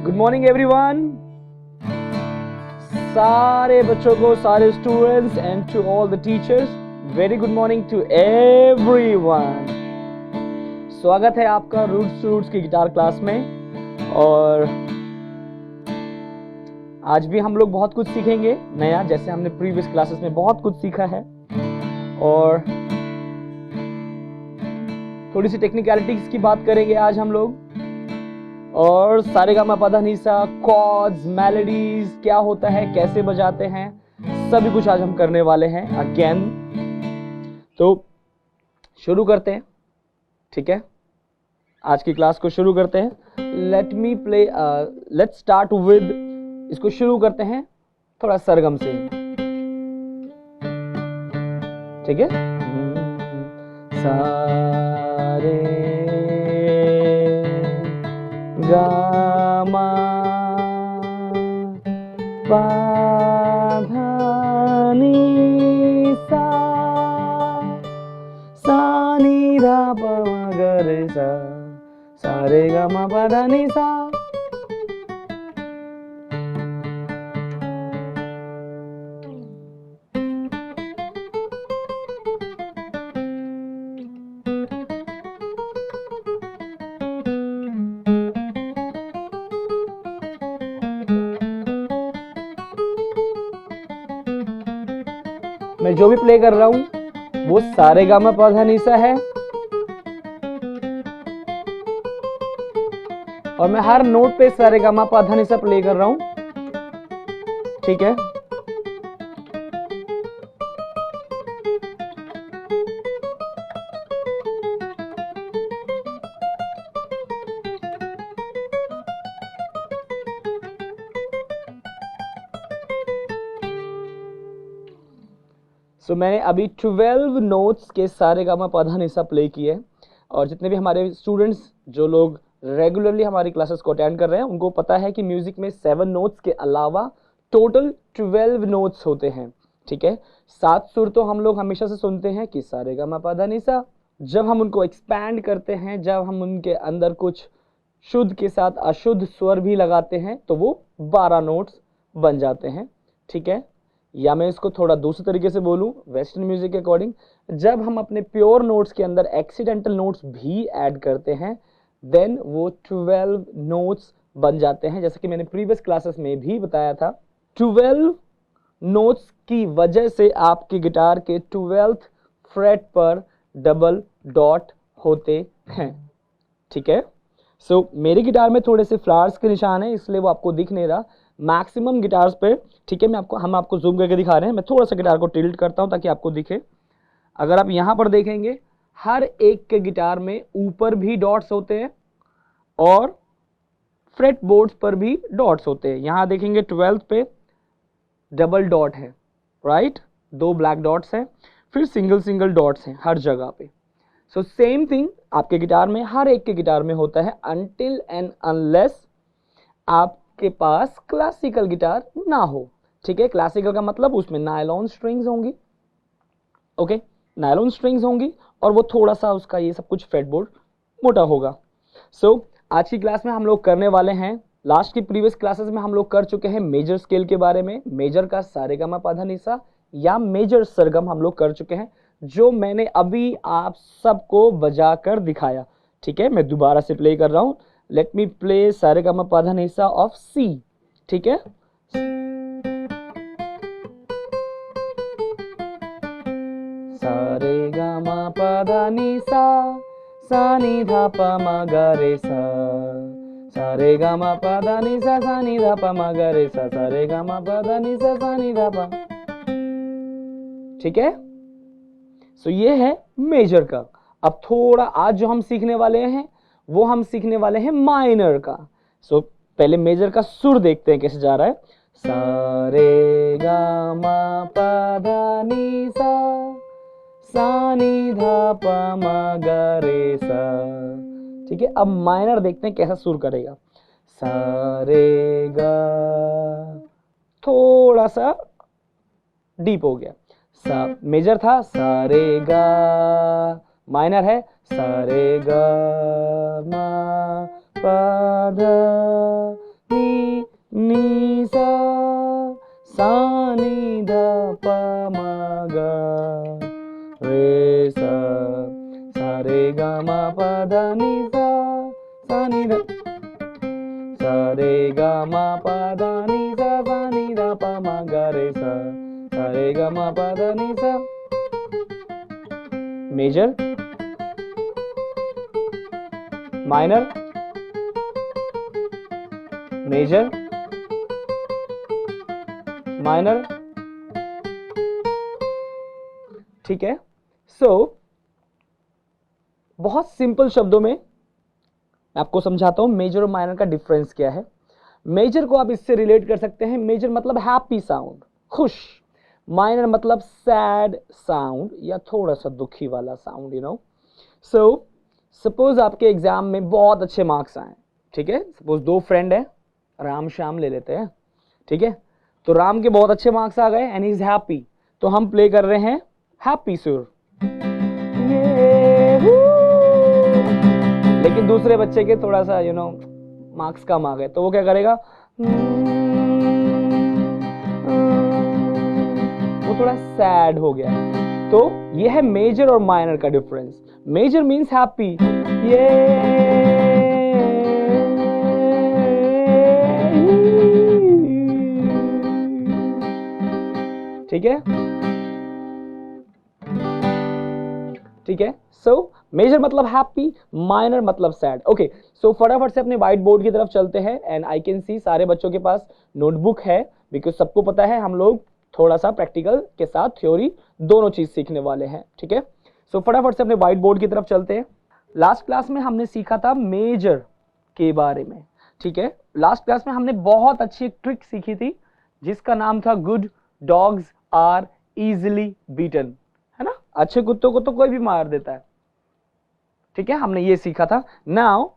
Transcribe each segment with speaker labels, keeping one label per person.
Speaker 1: Good morning everyone, सारे बच्चों को, सारे students and to all the teachers, very good morning to everyone. स्वागत है आपका रूट्स टू रूट्स की गिटार क्लास में। और आज भी हम लोग बहुत कुछ सीखेंगे नया, जैसे हमने प्रीवियस क्लासेस में बहुत कुछ सीखा है। और थोड़ी सी टेक्निकलिटीज की बात करेंगे आज हम लोग, और सारेगामापाधानीसा, कॉर्ड्स, मेलोडीज क्या होता है, कैसे बजाते हैं, सभी कुछ आज हम करने वाले हैं अगेन। तो शुरू करते हैं, ठीक है? आज की क्लास को शुरू करते हैं। लेट्स स्टार्ट विद, इसको शुरू करते हैं थोड़ा सरगम से, ठीक है? सारे गामा पाधानी सा, सा नी धा प म ग रे सा, सारे गामा पाधानी सा। मैं जो भी प्ले कर रहा हूं वो सारेगामापाधानीसा है, और मैं हर नोट पे सारेगामापाधानीसा प्ले कर रहा हूं, ठीक है? सो मैंने अभी 12 नोट्स के सारेगामापाधानीसा प्ले किए, और जितने भी हमारे स्टूडेंट्स जो लोग रेगुलरली हमारी क्लासेस को अटेंड कर रहे हैं उनको पता है कि म्यूजिक में 7 नोट्स के अलावा टोटल 12 नोट्स होते हैं, ठीक है? 7 सुर तो हम लोग हमेशा से सुनते हैं कि सारेगामापाधानीसा। जब हम उनको एक्सपैंड करते हैं, जब हम उनके अंदर कुछ शुद्ध के साथ अशुद्ध स्वर भी लगाते हैं, तो वो 12 नोट्स बन जाते हैं, ठीक है? या मैं इसको थोड़ा दूसरे तरीके से बोलूं, वेस्टर्न म्यूजिक के अकॉर्डिंग, जब हम अपने प्योर नोट्स के अंदर एक्सीडेंटल नोट्स भी ऐड करते हैं, देन वो 12 नोट्स बन जाते हैं। जैसे कि मैंने प्रीवियस क्लासेस में भी बताया था, 12 नोट्स की वजह से आपके गिटार के 12th फ्रेट पर डबल डॉट होते हैं, ठीक है? सो मेरे गिटार में थोड़े से फ्लावर्स के निशान है, इसलिए वो आपको दिख नहीं रहा। मैक्सिमम गिटार्स पे, ठीक है, हम आपको जूम करके दिखा रहे हैं। मैं थोड़ा सा गिटार को टिल्ट करता हूं ताकि आपको दिखे। अगर आप यहां पर देखेंगे, हर एक के गिटार में ऊपर भी डॉट्स होते हैं और फ्रेट बोर्ड्स पर भी डॉट्स होते हैं। यहां देखेंगे 12th पे डबल डॉट है, राइट? 2 ब्लैक डॉट्स हैं, फिर सिंगल सिंगल डॉट्स हैं हर जगह पे। सो सेम थिंग आपके गिटार में, हर एक के गिटार में होता है, अनटिल एंड अनलेस आपके पास क्लासिकल गिटार ना हो, ठीक है? क्लासिकल का मतलब उसमें नायलॉन स्ट्रिंग्स होंगी, ओके? नायलॉन स्ट्रिंग्स होंगी, और वो थोड़ा सा उसका ये सब कुछ फ्रेटबोर्ड मोटा होगा। सो आज की क्लास में हम लोग करने वाले हैं, लास्ट की प्रीवियस क्लासेस में हम लोग कर चुके हैं मेजर स्केल के बारे में। मेजर का सारेगामापाधानीसा या मेजर सरगम हम लोग कर चुके हैं, जो मैंने अभी आप सबको बजा कर दिखाया, ठीक है? मैं दोबारा से प्ले कर रहा हूं। लेट मी प्ले सारेगामापाधानीसा ऑफ सी, ठीक है? सारेगामापाधानीसा, सा नी धा प म ग रे सा, सारेगामापाधानीसा, सा नी धा प म ग रे सा, सारेगामापाधानीसा, सा नी धा प, ठीक है? सो ये है मेजर का। अब थोड़ा आज जो हम सीखने वाले हैं वो हम सीखने वाले हैं माइनर का। सो पहले मेजर का सुर देखते हैं कैसे जा रहा है। सा रे गा मा पा धा नी सा, सा नी धा प म ग रे सा, ठीक है? अब माइनर देखते हैं कैसा सुर करेगा। सा रे गा, थोड़ा सा डीप हो गया। सा मेजर था, सा रे गा, माइनर है सा रे गा मा पा धा, नी नी सा सा नी ध प म ग रे सा सा रे ग म प ध नि सा सा नि ध सा रे ग म प ध नि सा सा नि ध प म ग रे सा सा रे ग म प ध नि सा मेजर माइनर मेजर माइनर। ठीक है, सो बहुत सिंपल शब्दों में आपको समझाता हूं मेजर और माइनर का डिफरेंस क्या है। मेजर को आप इससे रिलेट कर सकते हैं, मेजर मतलब हैप्पी साउंड, खुश। माइनर मतलब सैड साउंड या थोड़ा सा दुखी वाला sound, you know. So suppose आपके एग्जाम में बहुत अच्छे मार्क्स आए, ठीक है। सपोज दो फ्रेंड है, राम श्याम ले लेते हैं, ठीक है। तो राम के बहुत अच्छे मार्क्स आ गए एंड ही इज हैप्पी, तो हम प्ले कर रहे हैं हैप्पी सुर। लेकिन दूसरे बच्चे के थोड़ा सा यू नो मार्क्स कम आ गए, तो वो क्या करेगा, वो थोड़ा सैड हो गया। तो ये है मेजर और माइनर का डिफरेंस। मेजर मीन्स हैप्पी, ये ठीक है, ठीक है। सो मेजर मतलब हैप्पी, माइनर मतलब सैड। ओके, सो फटाफट से अपने व्हाइट बोर्ड की तरफ चलते हैं एंड आई कैन सी सारे बच्चों के पास नोटबुक है, बिकॉज सबको पता है हम लोग थोड़ा सा प्रैक्टिकल के साथ थ्योरी दोनों चीज सीखने वाले हैं, ठीक है। सो फटाफट से अपने व्हाइट बोर्ड की तरफ चलते हैं। लास्ट क्लास में हमने सीखा था मेजर के बारे में, ठीक है। लास्ट क्लास में हमने बहुत अच्छी ट्रिक सीखी थी जिसका नाम था good dogs are easily beaten, है ना। अच्छे कुत्तों को तो कोई भी मार देता है, ठीक है, हमने ये सीखा था। नाउ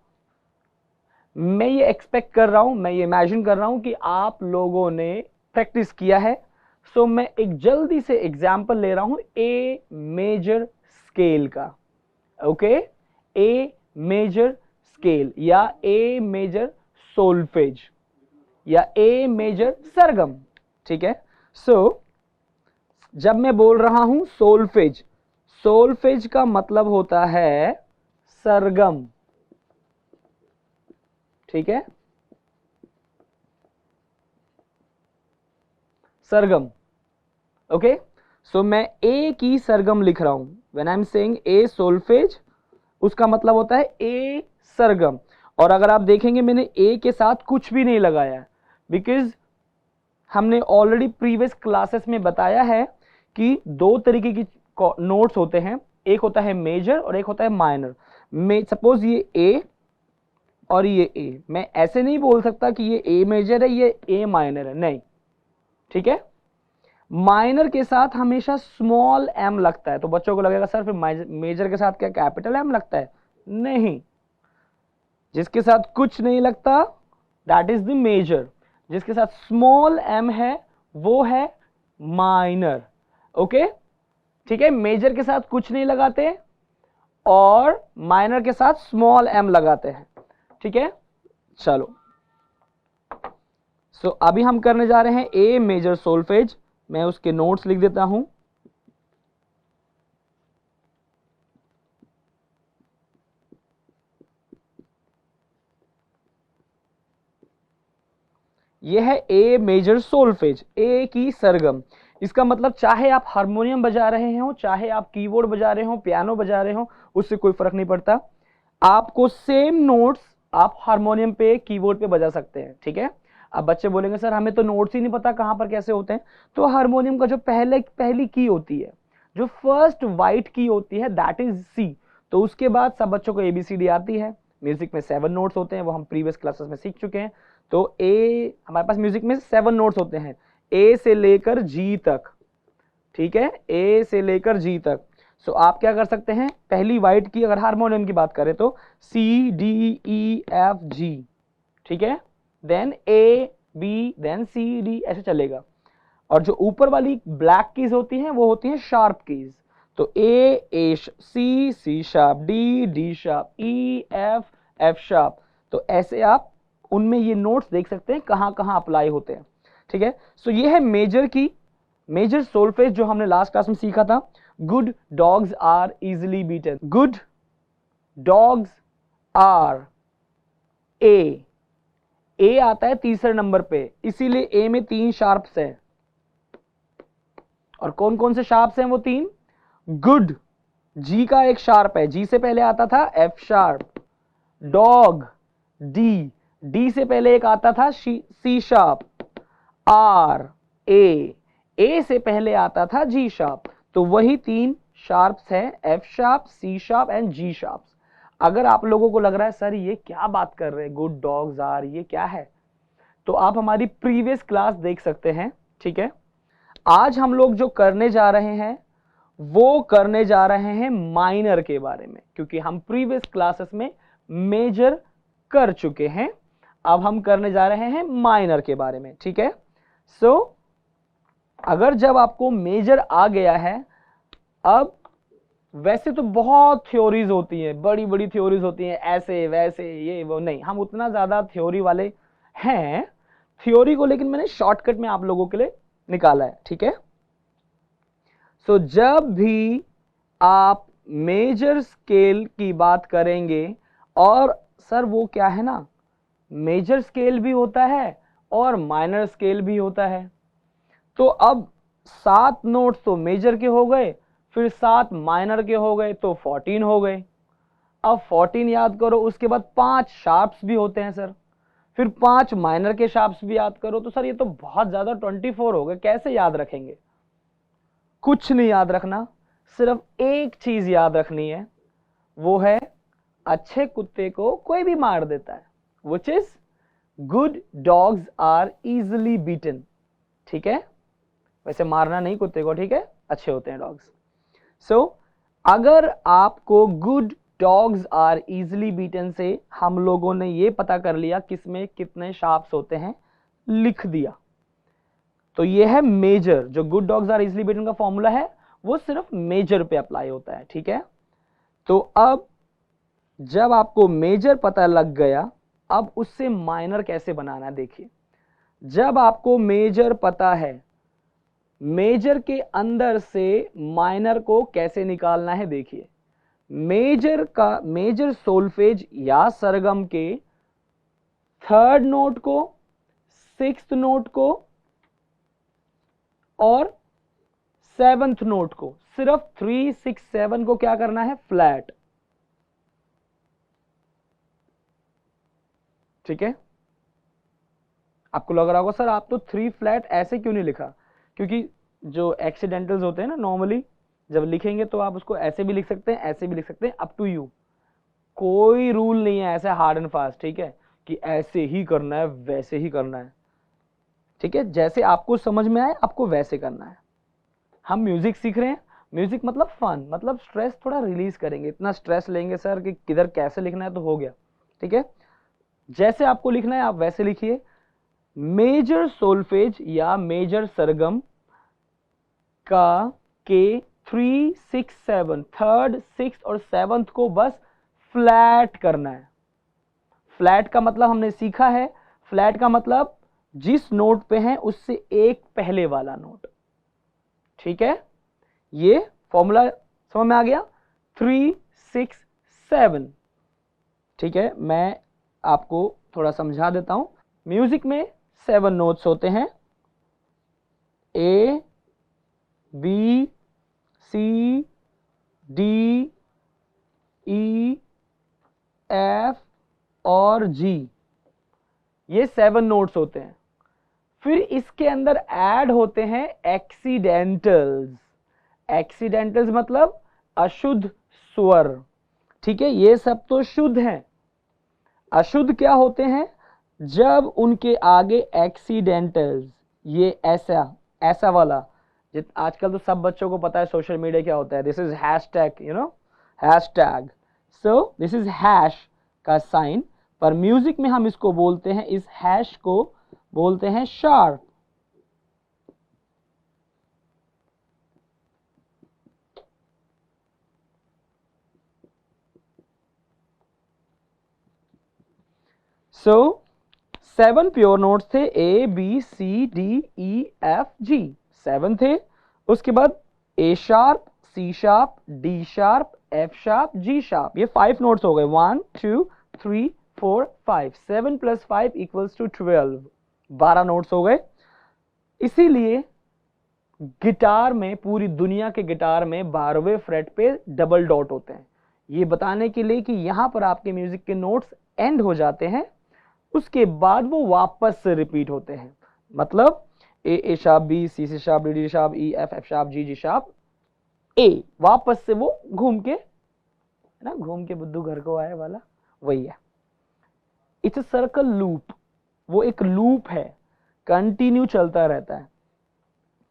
Speaker 1: मैं ये एक्सपेक्ट कर रहा हूं, मैं ये इमेजिन कर रहा हूं कि आप लोगों ने प्रैक्टिस किया है। सो मैं एक जल्दी से एग्जांपल ले रहा हूं ए मेजर स्केल का, ओके। ए मेजर स्केल या ए मेजर सोल्फेज या ए मेजर सरगम, ठीक है। सो जब मैं बोल रहा हूं सोल्फेज, सोल्फेज का मतलब होता है सरगम, ठीक है, सरगम, ओके। सो मैं ए की सरगम लिख रहा हूं, when I am saying a solfege, उसका मतलब होता है ए सरगम। और अगर आप देखेंगे मैंने ए के साथ कुछ भी नहीं लगाया, बिकॉज हमने ऑलरेडी प्रीवियस क्लासेस में बताया है कि दो तरीके की नोट्स होते हैं, एक होता है मेजर और एक होता है माइनर। सपोज ये ए और ये ए, मैं ऐसे नहीं बोल सकता कि ये ए मेजर है ये ए माइनर है, नहीं, ठीक है। माइनर के साथ हमेशा स्मॉल एम लगता है, तो बच्चों को लगेगा सर फिर मेजर के साथ क्या कैपिटल एम लगता है, नहीं। जिसके साथ कुछ नहीं लगता दैट इज द मेजर, जिसके साथ स्मॉल एम है वो है माइनर, ओके, ठीक है। मेजर के साथ कुछ नहीं लगाते और माइनर के साथ स्मॉल एम लगाते हैं, ठीक है। चलो, सो अभी हम करने जा रहे हैं ए मेजर सोल्फेज। मैं उसके नोट्स लिख देता हूं। यह है ए मेजर सोल्फेज, ए की सरगम। इसका मतलब चाहे आप हारमोनियम बजा रहे हो, चाहे आप कीबोर्ड बजा रहे हो, पियानो बजा रहे हो, उससे कोई फर्क नहीं पड़ता। आपको सेम नोट्स आप हारमोनियम पे कीबोर्ड पे बजा सकते हैं, ठीक है। अब बच्चे बोलेंगे सर हमें तो नोट्स ही नहीं पता कहां पर कैसे होते हैं, तो हारमोनियम का जो पहली की होती है, जो फर्स्ट वाइट की होती है दैट इज सी। तो उसके बाद सब बच्चों को एबीसीडी आती है। म्यूजिक में 7 नोट्स होते हैं, वो हम प्रीवियस क्लासेस में सीख चुके हैं। तो ए, हमारे पास म्यूजिक में 7 नोट्स होते हैं, ए से लेकर जी तक, ठीक है, ए से लेकर जी तक। सो आप क्या कर सकते हैं, पहली वाइट की अगर हारमोनियम की बात करें तो सी डी ई एफ जी, ठीक है, then A B then C D, ऐसे चलेगा। और जो ऊपर वाली ब्लैक कीज होती हैं वो होती हैं शार्प कीज। तो A C sharp, D sharp, E F sharp. तो ऐसे आप उनमें ये नोट्स देख सकते हैं कहाँ कहाँ अप्लाई होते हैं, ठीक है। सो ये है मेजर सोल्फेज जो हमने लास्ट क्लास में सीखा था। Good dogs are easily beaten, good dogs are, A आता है तीसरे नंबर पे, इसीलिए ए में 3 शार्प्स हैं। और कौन कौन से शार्प्स हैं वो 3? गुड, जी का एक शार्प है, जी से पहले आता था F sharp. Dog, D, D से पहले एक आता था सी शार्प। आर, ए से पहले आता था जी शार्प। तो वही 3 शार्प्स हैं, F sharp, C sharp and G sharp. अगर आप लोगों को लग रहा है सर ये क्या बात कर रहे हैं, गुड डॉग्स आर, ये क्या है, तो आप हमारी प्रीवियस क्लास देख सकते हैं, ठीक है। आज हम लोग जो करने जा रहे हैं वो करने जा रहे हैं माइनर के बारे में, क्योंकि हम प्रीवियस क्लासेस में मेजर कर चुके हैं। अब हम करने जा रहे हैं माइनर के बारे में, ठीक है। सो अगर जब आपको मेजर आ गया है, अब वैसे तो बहुत थ्योरीज होती हैं, बड़ी बड़ी थ्योरीज होती हैं, ऐसे वैसे ये वो, नहीं हम उतना ज्यादा थ्योरी वाले हैं थ्योरी को, लेकिन मैंने शॉर्टकट में आप लोगों के लिए निकाला है, ठीक है। सो जब भी आप मेजर स्केल की बात करेंगे, और सर वो क्या है ना, मेजर स्केल भी होता है और माइनर स्केल भी होता है। तो अब 7 नोट्स तो मेजर के हो गए, फिर 7 माइनर के हो गए, तो 14 हो गए। अब 14 याद करो, उसके बाद 5 शार्प्स भी होते हैं सर, फिर 5 माइनर के शार्प्स भी याद करो, तो सर ये तो बहुत ज्यादा 24 हो गए, कैसे याद रखेंगे? कुछ नहीं याद रखना, सिर्फ एक चीज याद रखनी है, वो है अच्छे कुत्ते को कोई भी मार देता है, which is good dogs are easily beaten, ठीक है। वैसे मारना नहीं कुत्ते को, ठीक है, अच्छे होते हैं डॉग्स। सो अगर आपको good dogs are easily beaten से हम लोगों ने ये पता कर लिया किसमें कितने शार्प्स होते हैं, लिख दिया, तो ये है मेजर। जो good dogs are easily beaten का फॉर्मूला है वो सिर्फ मेजर पे अप्लाई होता है, ठीक है। तो अब जब आपको मेजर पता लग गया, अब उससे माइनर कैसे बनाना है देखिए। जब आपको मेजर पता है, मेजर के अंदर से माइनर को कैसे निकालना है देखिए। मेजर सोल्फेज या सरगम के 3rd नोट को, 6th नोट को और 7th नोट को, सिर्फ 3, 6, 7 को क्या करना है, फ्लैट, ठीक है। आपको लग रहा होगा सर आप तो 3 फ्लैट ऐसे क्यों नहीं लिखा, क्योंकि जो एक्सीडेंटल्स होते हैं ना, नॉर्मली जब लिखेंगे तो आप उसको ऐसे भी लिख सकते हैं, ऐसे भी लिख सकते हैं, अप टू यू। कोई रूल नहीं है ऐसे हार्ड एंड फास्ट, ठीक है, कि ऐसे ही करना है वैसे ही करना है, ठीक है। जैसे आपको समझ में आए आपको वैसे करना है। हम म्यूजिक सीख रहे हैं, म्यूजिक मतलब फन, मतलब स्ट्रेस थोड़ा रिलीज करेंगे, इतना स्ट्रेस लेंगे सर कि किधर कैसे लिखना है तो हो गया, ठीक है। जैसे आपको लिखना है आप वैसे लिखिए। मेजर सोल्फेज या मेजर सरगम का के 3, 6, 7, 3rd, 6th और 7th को बस फ्लैट करना है। फ्लैट का मतलब हमने सीखा है, फ्लैट का मतलब जिस नोट पे है उससे एक पहले वाला नोट, ठीक है। ये फॉर्मूला समझ में आ गया, 3, 6, 7, ठीक है। मैं आपको थोड़ा समझा देता हूं। म्यूजिक में 7 नोट्स होते हैं, ए, B, C, D, E, F और जी, ये 7 नोट्स होते हैं। फिर इसके अंदर ऐड होते हैं एक्सीडेंटल्स। एक्सीडेंटल्स मतलब अशुद्ध स्वर, ठीक है। ये सब तो शुद्ध है, अशुद्ध क्या होते हैं, जब उनके आगे एक्सीडेंटल्स, ये ऐसा वाला, आजकल तो सब बच्चों को पता है सोशल मीडिया क्या होता है, this is hashtag, you know, hashtag. So this is hash का साइन, पर म्यूजिक में हम इसको बोलते हैं, इस हैश को बोलते हैं शार्प। सो 7 प्योर नोट्स थे, A B C D E F G, 7 थे। उसके बाद A sharp, C sharp, D sharp, F sharp, G sharp, ये 5 नोट्स हो गए। 1 2 3 4 5, 7 + 5 = 12, 12 नोट्स हो गए। इसीलिए गिटार में, पूरी दुनिया के गिटार में 12वें फ्रेट पे डबल डॉट होते हैं, ये बताने के लिए कि यहां पर आपके म्यूजिक के नोट्स एंड हो जाते हैं, उसके बाद वो वापस से रिपीट होते हैं। मतलब A sharp, B C sharp, D sharp, E F sharp, G sharp, A, वापस से वो घूम के, है ना, घूम के बुद्धू घर को आए वाला, वही है। इट्स अ सर्कल लूप, वो एक लूप है, कंटिन्यू चलता रहता है,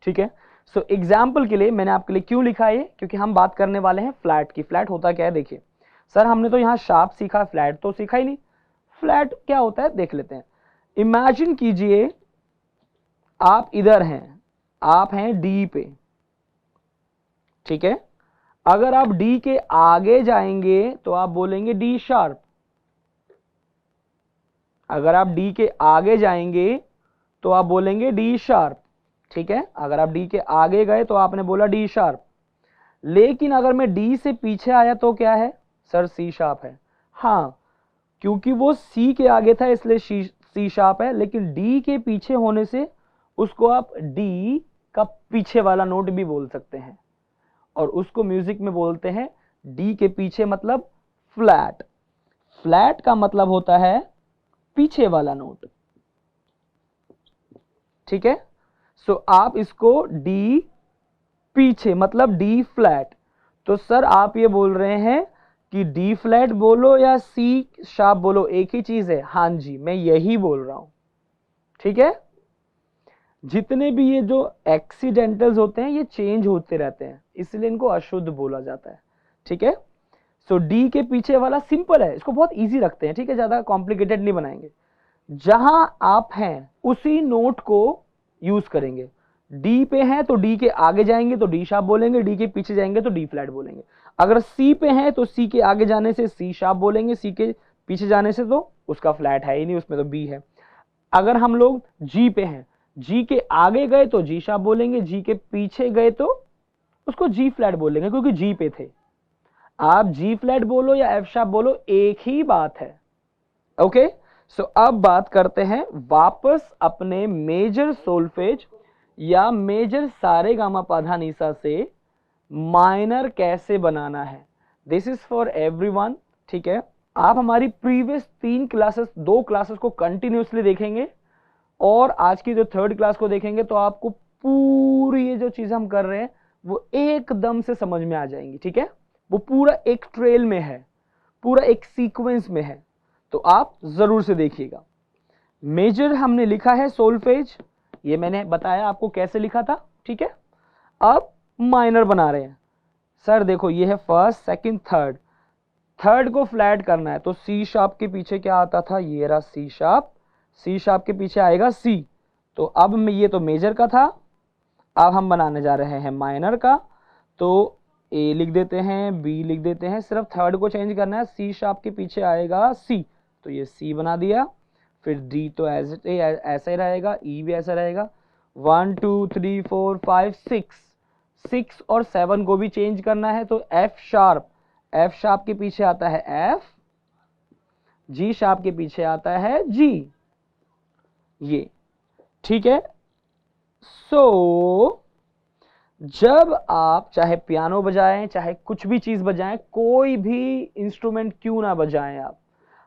Speaker 1: ठीक है। सो एग्जाम्पल के लिए मैंने आपके लिए क्यों लिखा है, क्योंकि हम बात करने वाले हैं फ्लैट की। फ्लैट होता क्या है, देखिए सर, हमने तो यहाँ शार्प सीखा, फ्लैट तो सीखा ही नहीं। फ्लैट क्या होता है देख लेते हैं। इमेजिन कीजिए आप इधर हैं, आप हैं डी पे, ठीक है। अगर आप डी के आगे जाएंगे तो आप बोलेंगे डी शार्प, अगर आप डी के आगे जाएंगे तो आप बोलेंगे डी शार्प, ठीक है। अगर आप डी के आगे गए तो आपने बोला डी शार्प। लेकिन अगर मैं डी से पीछे आया तो क्या है सर, सी शार्प है। हाँ, क्योंकि वो सी के आगे था इसलिए सी शार्प है, लेकिन डी के पीछे होने से उसको आप डी का पीछे वाला नोट भी बोल सकते हैं, और उसको म्यूजिक में बोलते हैं डी के पीछे, मतलब फ्लैट। फ्लैट का मतलब होता है पीछे वाला नोट, ठीक है। सो आप इसको डी पीछे, मतलब डी फ्लैट। तो सर आप ये बोल रहे हैं कि डी फ्लैट बोलो या सी शार्प बोलो, एक ही चीज है। हाँ जी, मैं यही बोल रहा हूं, ठीक है। जितने भी ये जो एक्सीडेंटल्स होते हैं ये चेंज होते रहते हैं, इसलिए इनको अशुद्ध बोला जाता है, ठीक है। सो डी के पीछे वाला सिंपल है, इसको बहुत इजी रखते हैं, ठीक है, ज्यादा कॉम्प्लिकेटेड नहीं बनाएंगे। जहां आप हैं उसी नोट को यूज करेंगे। डी पे हैं तो डी के आगे जाएंगे तो डी शार्प बोलेंगे, डी के पीछे जाएंगे तो डी फ्लैट बोलेंगे। अगर सी पे हैं तो सी के आगे जाने से सी शार्प बोलेंगे, सी के पीछे जाने से तो उसका फ्लैट है ही नहीं, उसमें तो बी है। अगर हम लोग जी पे हैं, जी के आगे गए तो जी शार्प बोलेंगे, जी के पीछे गए तो उसको जी फ्लैट बोलेंगे, क्योंकि जी पे थे। आप जी फ्लैट बोलो या एफ शार्प बोलो, एक ही बात है, ओके। सो अब बात करते हैं वापस अपने मेजर सोल्फेज या मेजर सारेगामापाधानीसा से माइनर कैसे बनाना है। दिस इज फॉर एवरीवन, ठीक है। आप हमारी प्रीवियस 3 क्लासेस, 2 क्लासेस को कंटिन्यूसली देखेंगे और आज की जो 3rd क्लास को देखेंगे तो आपको पूरी ये जो चीज हम कर रहे हैं वो एकदम से समझ में आ जाएंगी, ठीक है। वो पूरा एक ट्रेल में है, पूरा एक सीक्वेंस में है, तो आप जरूर से देखिएगा। मेजर हमने लिखा है सोल्फेज, ये मैंने बताया आपको कैसे लिखा था, ठीक है। अब माइनर बना रहे हैं। सर देखो ये है फर्स्ट, सेकंड, थर्ड। थर्ड को फ्लैट करना है तो सी शार्प के पीछे क्या आता था, ये रहा सी शार्प, सी शार्प के पीछे आएगा सी। तो अब ये तो मेजर का था, अब हम बनाने जा रहे हैं माइनर का। तो ए लिख देते हैं, बी लिख देते हैं, सिर्फ थर्ड को चेंज करना है, सी शार्प के पीछे आएगा सी, तो ये सी बना दिया। फिर डी तो ऐसा ही रहेगा, ई भी ऐसा रहेगा। 1 2 3 4 5 6 और 7 को भी चेंज करना है तो एफ शार्प के पीछे आता है एफ, जी शार्प के पीछे आता है जी, ये ठीक है। सो जब आप चाहे पियानो बजाएं, चाहे कुछ भी चीज बजाएं, कोई भी इंस्ट्रूमेंट क्यों ना बजाएं आप,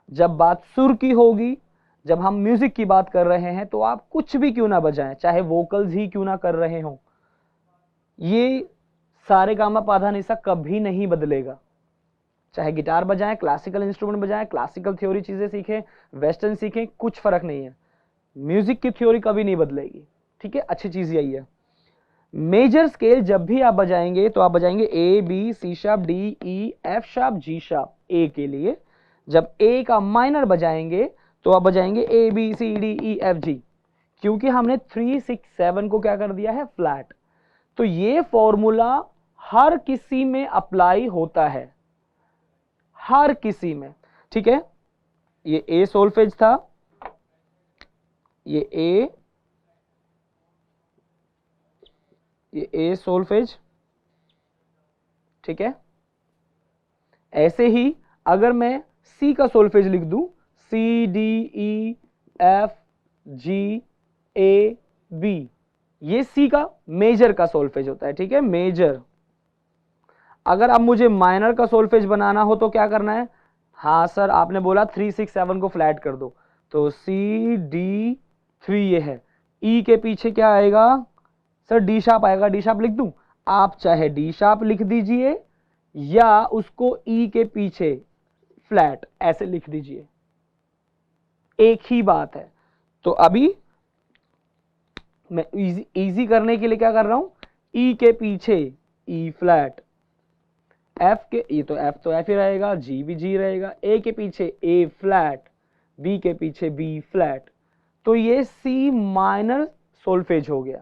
Speaker 1: जब बात सुर की होगी, जब हम म्यूजिक की बात कर रहे हैं तो आप कुछ भी क्यों ना बजाएं, चाहे वोकल्स ही क्यों ना कर रहे हो, ये सारेगामापाधानीसा कभी नहीं बदलेगा। चाहे गिटार बजाएं, क्लासिकल इंस्ट्रूमेंट बजाएं, क्लासिकल थ्योरी चीजें सीखें, वेस्टर्न सीखें, कुछ फर्क नहीं है, म्यूजिक की थ्योरी कभी नहीं बदलेगी, ठीक है। अच्छी चीज यही है। मेजर स्केल जब भी आप बजाएंगे तो आप बजाएंगे A B C sharp D E F sharp G sharp, A के लिए। जब ए का माइनर बजाएंगे तो आप बजाएंगे A B C D E F G, क्योंकि हमने 3 6 7 को क्या कर दिया है, फ्लैट। तो ये फॉर्मूला हर किसी में अप्लाई होता है, हर किसी में, ठीक है। ये ए सोल्फेज था, ये ए सोल्फेज, ठीक है। ऐसे ही अगर मैं सी का सोल्फेज लिख दूं, C D E F G A B, ये सी का मेजर का सोल्फेज होता है, ठीक है, मेजर। अगर अब मुझे माइनर का सोल्फेज बनाना हो तो क्या करना है? हाँ सर, आपने बोला 3 6 7 को फ्लैट कर दो, तो सी डी 3 ये है। ई के पीछे क्या आएगा? सर डी शार्प आएगा, डी शार्प लिख दूं? आप चाहे डी शार्प लिख दीजिए या उसको ई के पीछे फ्लैट ऐसे लिख दीजिए, एक ही बात है। तो अभी मैं इजी करने के लिए क्या कर रहा हूं, ई के पीछे ई फ्लैट, एफ के, ये तो एफ ही रहेगा, जी भी जी रहेगा, ए के पीछे ए फ्लैट, बी के पीछे बी फ्लैट। तो ये सी माइनर सोल्फेज हो गया,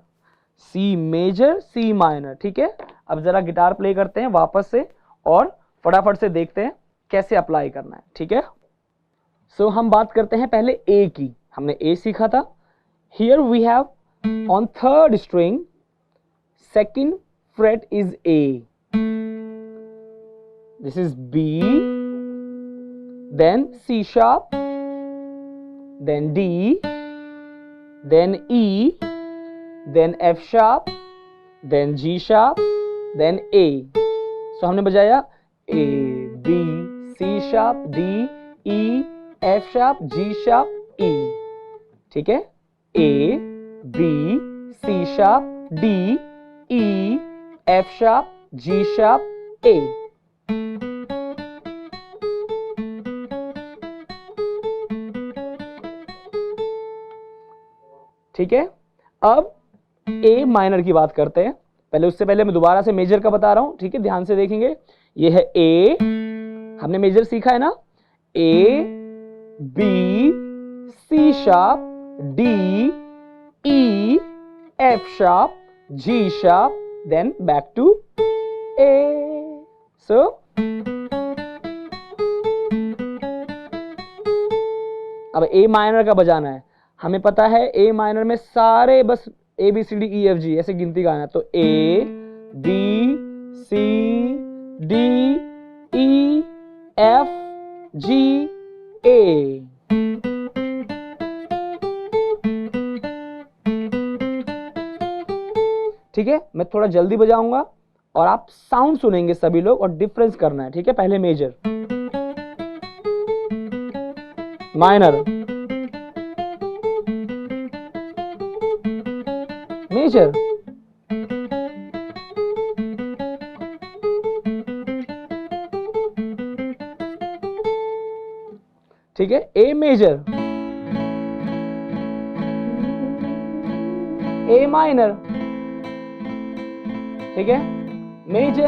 Speaker 1: सी मेजर सी माइनर, ठीक है। अब जरा गिटार प्ले करते हैं वापस से और फटाफट से देखते हैं कैसे अप्लाई करना है, ठीक है। सो हम बात करते हैं पहले ए की, हमने ए सीखा था। Here we have on third string, second fret is A, this is B, then C sharp, then D, then E, then F sharp, then G sharp, then A. So हमने बजाया A, B, C sharp, D, E, F sharp, G sharp, E, ठीक है। A, B, C sharp, D, E, F sharp, G sharp, A. ठीक है। अब A minor की बात करते हैं। पहले उससे पहले मैं दोबारा से मेजर का बता रहा हूं, ठीक है, ध्यान से देखेंगे। ये है A, हमने मेजर सीखा है ना, A, B, C sharp, D, E, F sharp, G sharp, then back to A. So अब A माइनर का बजाना है। हमें पता है A माइनर में सारे बस A B C D E F G ऐसे गिनती गाना है। तो A B C D E F G A, ठीक है। मैं थोड़ा जल्दी बजाऊंगा और आप साउंड सुनेंगे सभी लोग और डिफरेंस करना है, ठीक है। पहले मेजर, माइनर, मेजर, ठीक है। ए मेजर, ए माइनर, ठीक है, मेजर,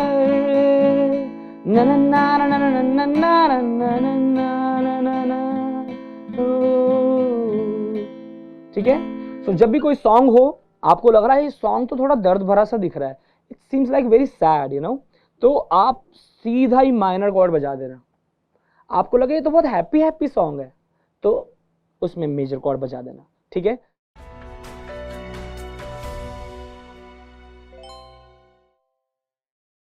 Speaker 1: ना ना ना ना ना ना ना ना ना ना ना, ठीक है। सो जब भी कोई सॉन्ग हो, आपको लग रहा है ये सॉन्ग तो थोड़ा दर्द भरा सा दिख रहा है, it seems like very sad, you know, तो आप सीधा ही माइनर कॉर्ड बजा देना। आपको लगे ये तो बहुत हैप्पी हैप्पी सॉन्ग है, तो उसमें मेजर कॉर्ड बजा देना, ठीक है।